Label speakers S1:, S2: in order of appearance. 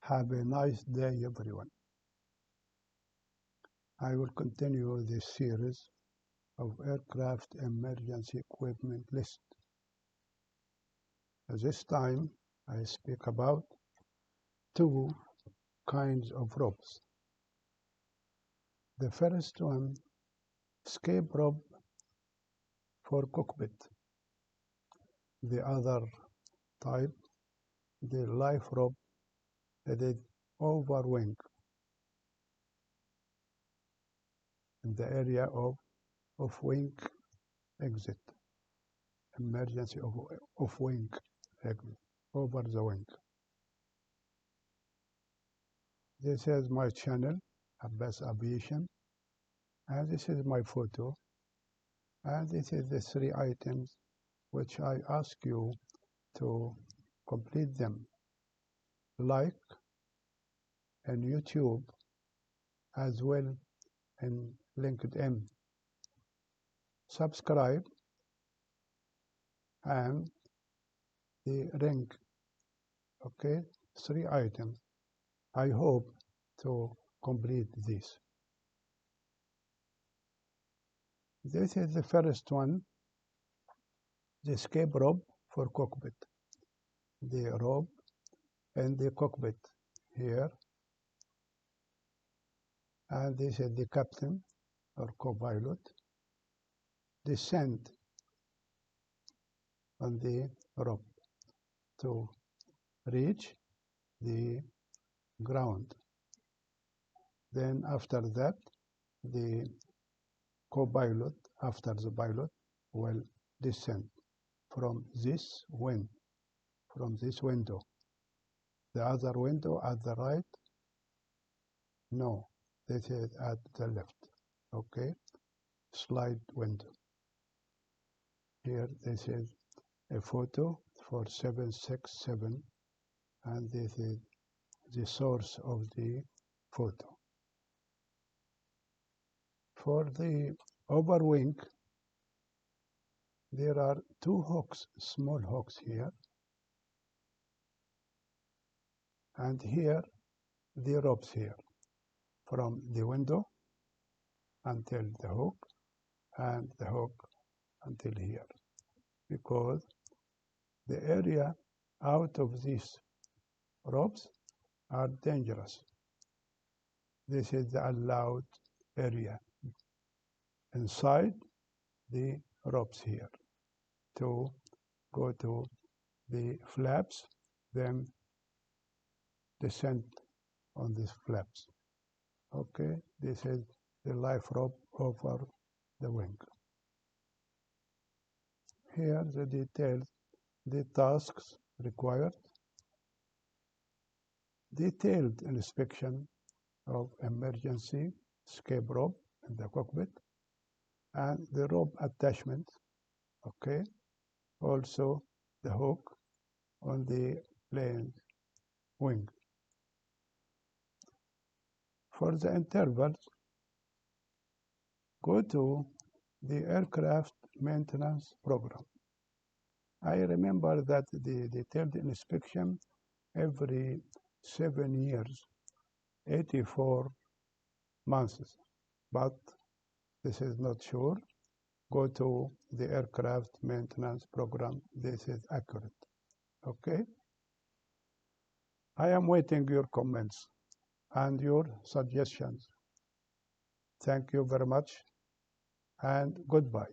S1: Have a nice day, everyone. I will continue this series of aircraft emergency equipment list. This time, I speak about two kinds of ropes. The first one, escape rope for cockpit. The other type, the life rope, the overwink, in the area of wing exit, emergency of wing exit, over the wing. This is my channel, Aviation, and this is my photo, and this is the three items which I ask you to complete them. Like in YouTube, as well in LinkedIn. Subscribe and the ring. Okay, three items. I hope to complete this. This is the first one, the escape rope for cockpit. The rope and the cockpit here. And this is the captain or co-pilot. Descend on the rope to reach the ground. Then after that, the co-pilot, after the pilot, will descend from this window. The other window at the right? No, this is at the left. Okay, slide window. Here, this is a photo for 767, and this is the source of the photo. For the overwing, there are two hooks, small hooks here, and here the ropes here, from the window until the hook, and the hook until here, because the area out of these ropes are dangerous. This is the allowed area inside the ropes here to go to the flaps, then descend on these flaps. Okay, this is the life rope over the wing. Here the details, the tasks required, detailed inspection of emergency escape rope in the cockpit, and the rope attachment, okay, also the hook on the plane wing. For the intervals, go to the aircraft maintenance program. I remember that the detailed inspection every 7 years, 84 months, but this is not sure. Go to the aircraft maintenance program. This is accurate. Okay? I am waiting your comments and your suggestions. Thank you very much, and goodbye.